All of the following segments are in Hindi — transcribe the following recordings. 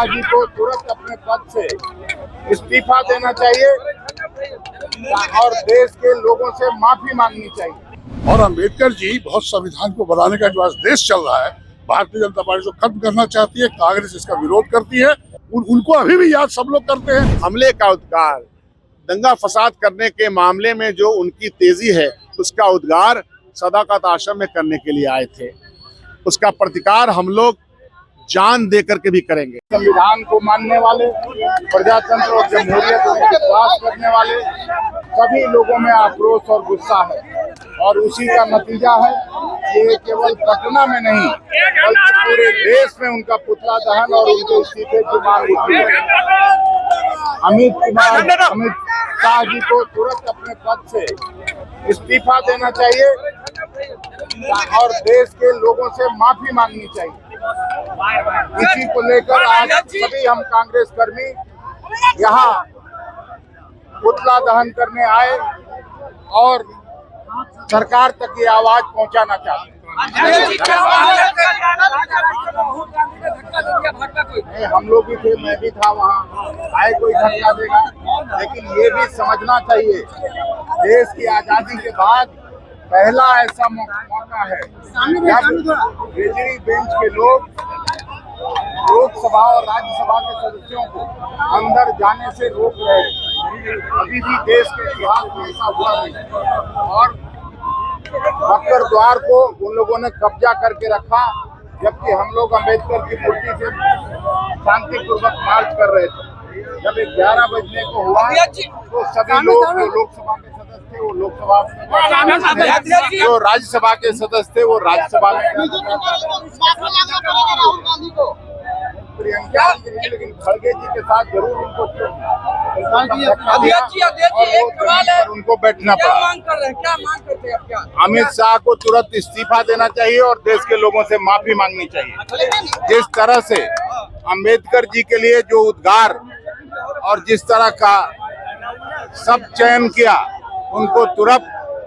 शाह जी को तुरंत अपने पद से इस्तीफा देना चाहिए और देश के लोगों से माफी मांगनी चाहिए। और अम्बेडकर जी बहुत संविधान को बनाने का जो आज देश चल रहा है, भारतीय जनता पार्टी को खत्म करना चाहती है, कांग्रेस इसका विरोध करती है। उनको अभी भी याद सब लोग करते हैं। हमले का उद्गार, दंगा फसाद करने के मामले में जो उनकी तेजी है, उसका उद्गार सदाकत आश्रम में करने के लिए आए थे। उसका प्रतिकार हम लोग जान दे करके भी करेंगे। संविधान को मानने वाले, प्रजातंत्र और जमहूरियत में विश्वास करने वाले सभी लोगों में आक्रोश और गुस्सा है और उसी का नतीजा है ये केवल पटना में नहीं बल्कि पूरे देश में उनका पुतला दहन और उनके इस्तीफे की मांग उठी है। अमित शाह जी को तुरंत अपने पद से इस्तीफा देना चाहिए और देश के लोगों से माफी मांगनी चाहिए। इसी को लेकर आज सभी हम कांग्रेस कर्मी यहाँ पुतला दहन करने आए और सरकार तक ये आवाज पहुंचाना चाहते हैं। हम लोग भी थे, मैं भी था वहाँ, आए कोई धक्का देगा, लेकिन ये भी समझना चाहिए देश की आजादी के बाद पहला ऐसा मौका है जब केजरी बेंच के लोग लोकसभा और राज्यसभा के सदस्यों को अंदर जाने से रोक रहे हैं। अभी भी देश के इतिहास में ऐसा हुआ नहीं और बख्तर द्वार को उन लोगों ने कब्जा करके रखा, जबकि हम लोग अम्बेडकर की मूर्ति से शांतिपूर्वक मार्च कर रहे थे। जब 11 बजने को हुआ तो सभी लोग जो लोकसभा के सदस्य थे वो लोकसभा में, जो राज्यसभा के सदस्य थे वो राज्यसभा में, प्रियंका जी नहीं लेकिन खड़गे जी के साथ जरूर उनको उनको बैठना पड़ा। क्या मांग करते हैं? अमित शाह को तुरंत इस्तीफा देना चाहिए और देश के लोगों से माफी मांगनी चाहिए। जिस तरह से अंबेडकर जी के लिए जो उद्गार और जिस तरह का सब चयन किया, उनको तुरंत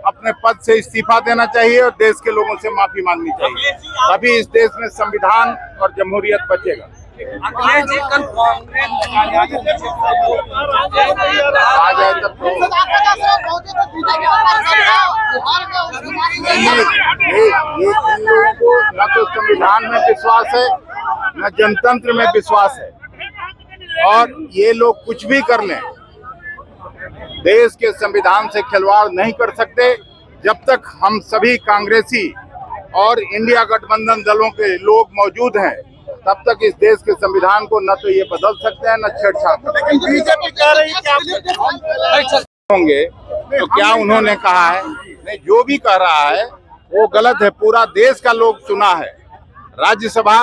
अपने पद से इस्तीफा देना चाहिए और देश के लोगों से माफी मांगनी चाहिए। तभी इस देश में संविधान और जमहूरियत बचेगा। अखिलेश जी कल आ जाए तब तो ये इन लोगों को न तो संविधान में विश्वास है न जनतंत्र में विश्वास है और ये लोग कुछ भी कर लें, देश के संविधान से खिलवाड़ नहीं कर सकते। जब तक हम सभी कांग्रेसी और इंडिया गठबंधन दलों के लोग मौजूद हैं, तब तक इस देश के संविधान को न तो ये बदल सकते हैं न छेड़छाड़ कर सकते हैं। बीजेपी कह रही है कि आप होंगे तो क्या उन्होंने कहा है? नहीं, जो भी कह रहा है वो गलत है। पूरा देश का लोग सुना है। राज्यसभा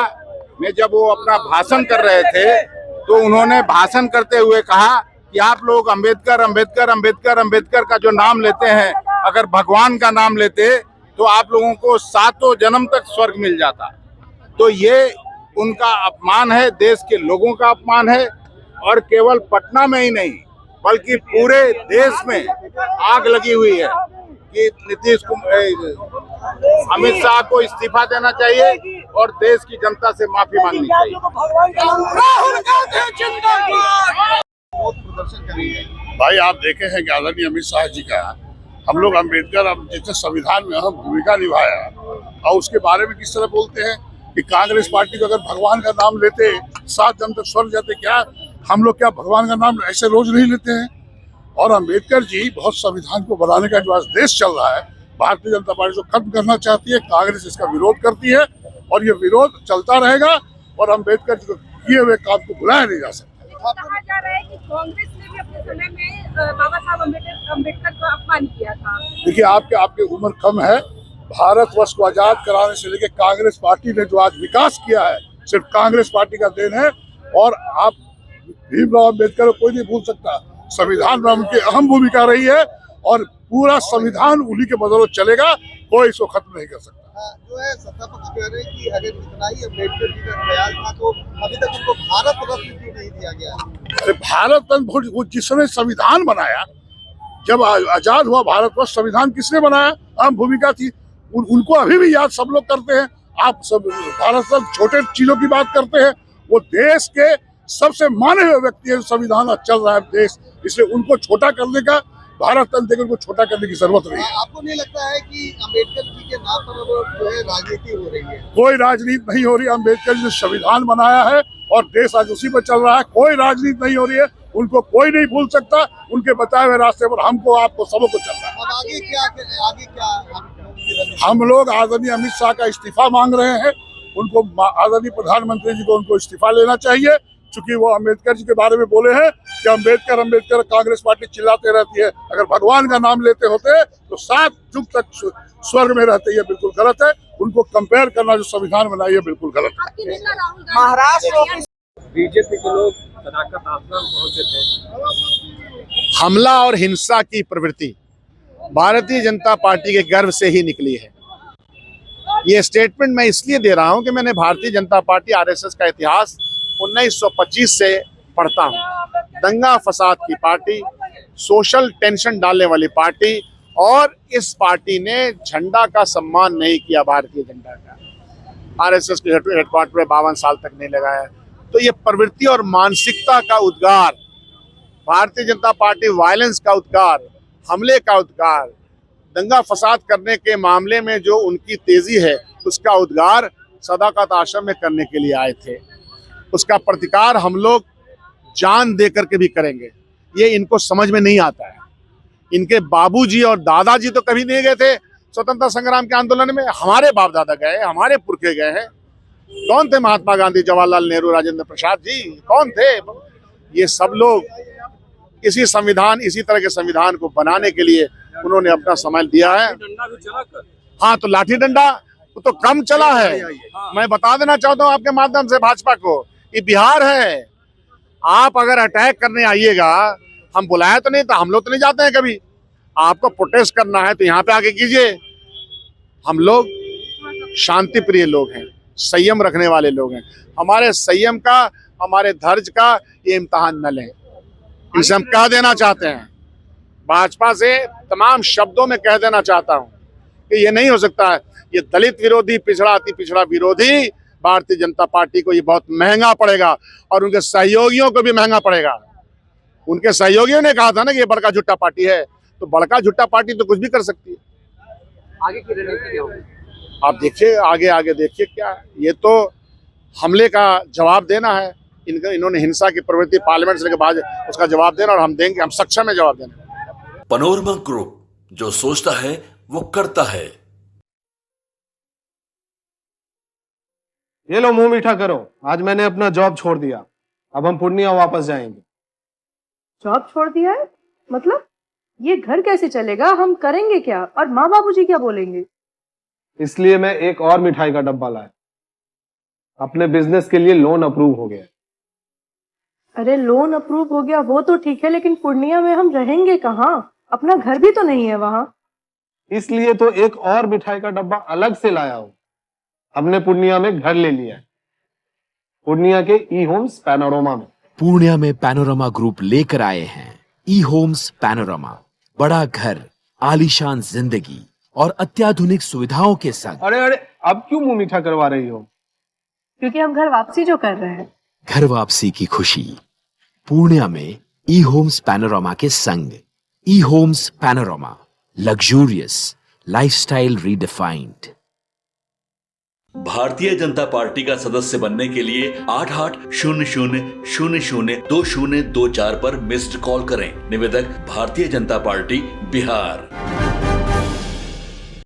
में जब वो अपना भाषण कर रहे थे तो उन्होंने भाषण करते हुए कहा कि आप लोग अम्बेडकर अम्बेडकर अम्बेडकर अम्बेडकर का जो नाम लेते हैं, अगर भगवान का नाम लेते तो आप लोगों को 7 जन्म तक स्वर्ग मिल जाता। तो ये उनका अपमान है, देश के लोगों का अपमान है और केवल पटना में ही नहीं बल्कि पूरे देश में आग लगी हुई है कि अमित शाह को इस्तीफा देना चाहिए और देश की जनता से माफी मांगनी चाहिए। भाई आप देखे हैं कि आदरणीय अमित शाह जी का हम लोग अम्बेडकर जिसने संविधान में अहम भूमिका निभाया और उसके बारे में किस तरह बोलते हैं कि कांग्रेस पार्टी को अगर भगवान का नाम लेते 7 जन्म तक स्वर्ग जाते। क्या हम लोग क्या भगवान का नाम ऐसे रोज नहीं लेते हैं? और अम्बेडकर जी बहुत संविधान को बनाने का जो आज देश चल रहा है, भारतीय जनता पार्टी को खत्म करना चाहती है, कांग्रेस इसका विरोध करती है और ये विरोध चलता रहेगा और अम्बेडकर जी को किए हुए काम को भुलाया नहीं जा सकता। कहा जा रहा है कि कांग्रेस ने भी अपने समय में बाबा साहब अम्बेडकर का अपमान किया था। देखिए आपकी उम्र कम है। भारतवर्ष को आजाद कराने से लेकर कांग्रेस पार्टी ने जो आज विकास किया है सिर्फ कांग्रेस पार्टी का देन है और आप भीमराव अम्बेडकर को कोई नहीं भूल सकता। संविधान में उनकी अहम भूमिका रही है और पूरा संविधान उन्हीं के बदौलत चलेगा, कोई इसको खत्म नहीं कर सकता। जो है सत्ता पक्ष कह रहे हैं कि अगर इतना ही अम्बेडकर जी का ख्याल था तो अभी तक उनको भारत रत्न क्यों नहीं दिया गया? अरे भारत रत्न वो जिसने संविधान बनाया, जब आजाद हुआ भारतवर्ष, संविधान किसने बनाया? अहम भूमिका थी। उनको अभी भी याद सब लोग करते हैं। आप सब भारत सब छोटे चीजों की बात करते हैं, वो देश के सबसे माने हुए व्यक्ति है, संविधान चल रहा है देश, इसलिए उनको छोटा करने का, भारत तंत्र को उनको छोटा करने की जरूरत नहीं है। आपको नहीं लगता है कि अम्बेडकर जी के नाम पर अब जो है राजनीति हो रही है? कोई राजनीति नहीं हो रही। अम्बेडकर जी ने संविधान बनाया है और देश आज उसी पर चल रहा है। कोई राजनीति नहीं हो रही है, उनको कोई नहीं भूल सकता। उनके बताए हुए रास्ते पर हमको, आपको, सबको चलना है। अब आगे क्या हम लोग आदरणीय अमित शाह का इस्तीफा मांग रहे हैं। उनको, आदरणीय प्रधानमंत्री जी को उनको इस्तीफा लेना चाहिए, चूंकि वो अम्बेडकर जी के बारे में बोले हैं कि अम्बेडकर अम्बेडकर, कांग्रेस पार्टी चिल्लाते रहती है। अगर भगवान का नाम लेते होते तो 7 युग तक स्वर्ग में रहते। ये बिल्कुल गलत है। उनको कंपेयर करना जो संविधान बनाई है बिल्कुल गलत है। आपके नेता राहुल गांधी महाराष्ट्र बीजेपी के लोग सदाकत आश्रम पहुंचे थे। हमला और हिंसा की प्रवृत्ति भारतीय जनता पार्टी के गर्व से ही निकली है। ये स्टेटमेंट मैं इसलिए दे रहा हूं कि मैंने भारतीय जनता पार्टी आरएसएस का इतिहास 1925 से पढ़ता हूं। दंगा फसाद की पार्टी, सोशल टेंशन डालने वाली पार्टी, और इस पार्टी ने झंडा का सम्मान नहीं किया। भारतीय जनता का आरएसएस के हेडक्वार्टर में 52 साल तक नहीं लगाया। तो ये प्रवृत्ति और मानसिकता का उद्गार, भारतीय जनता पार्टी वायलेंस का उद्गार, हमले का उद्गार, दंगा फसाद करने के मामले में जो उनकी तेजी है उसका उद्गार सदाकत आश्रम में करने के लिए आए थे। उसका प्रतिकार हम लोग जान दे करके भी करेंगे। ये इनको समझ में नहीं आता है। इनके बाबूजी और दादाजी तो कभी नहीं गए थे स्वतंत्रता संग्राम के आंदोलन में। हमारे बाप दादा गए, हमारे पुरखे गए हैं। कौन थे महात्मा गांधी, जवाहरलाल नेहरू, राजेंद्र प्रसाद जी? कौन थे? ये सब लोग इसी तरह के संविधान को बनाने के लिए उन्होंने अपना समय दिया है। हाँ, तो लाठी डंडा तो कम चला है। मैं बता देना चाहता हूँ आपके माध्यम से भाजपा को, ये बिहार है। आप अगर अटैक करने आइएगा, हम बुलाया तो नहीं, तो हम लोग तो नहीं जाते हैं कभी। आपको प्रोटेस्ट करना है तो यहाँ पे आके कीजिए। हम लोग शांति प्रिय लोग हैं, संयम रखने वाले लोग हैं। हमारे संयम का, हमारे धैर्य का ये इम्तिहान न लें, इसे हम कह देना चाहते हैं। भाजपा से तमाम शब्दों में कह देना चाहता हूं कि ये नहीं हो सकता है। ये दलित विरोधी, पिछड़ा अति पिछड़ा विरोधी भारतीय जनता पार्टी को ये बहुत महंगा पड़ेगा, और उनके सहयोगियों को भी महंगा पड़ेगा। उनके सहयोगियों ने कहा था ना कि ये बड़का झुट्टा पार्टी है, तो बड़का झुट्टा पार्टी तो कुछ भी कर सकती है। आगे की रणनीति क्या होगी? आप देखिए, आगे देखिए क्या। ये तो हमले का जवाब देना है। इन्होंने हिंसा की प्रवृत्ति पार्लियामेंट से लेकर बाद उसका जवाब देना, और हम देंगे, हम सक्षम है जवाब देने। पनोरमा ग्रुप, जो सोचता है वो करता है। ये लो, मुंह मीठा करो। आज मैंने अपना जॉब छोड़ दिया। अब हम पूर्णिया वापस जाएंगे। जॉब छोड़ दिया है? मतलब ये घर कैसे चलेगा? हम करेंगे क्या? और माँ बाबूजी क्या बोलेंगे? इसलिए मैं एक और मिठाई का डब्बा लाया। अपने बिजनेस के लिए लोन अप्रूव हो गया। अरे लोन अप्रूव हो गया वो तो ठीक है, लेकिन पूर्णिया में हम रहेंगे कहाँ? अपना घर भी तो नहीं है वहां। इसलिए तो एक और मिठाई का डब्बा अलग से लाया हूं। हमने पूर्णिया में घर ले लिया है, पूर्णिया के ई होम्स पैनोरमा में। पूर्णिया में पैनोरमा ग्रुप लेकर आए हैं ई होम्स पैनोरमा। बड़ा घर, आलीशान जिंदगी और अत्याधुनिक सुविधाओं के संग। अरे अब क्यों मुंह मीठा करवा रही हो? क्योंकि हम घर वापसी जो कर रहे हैं। घर वापसी की खुशी पूर्णिया में ई होम्स पैनोरमा के संग। E homes panorama, luxurious lifestyle redefined. Bharatiya Janata party का सदस्य बनने के लिए 8800002024 पर मिस्ड कॉल करें। निवेदक, भारतीय जनता पार्टी, बिहार।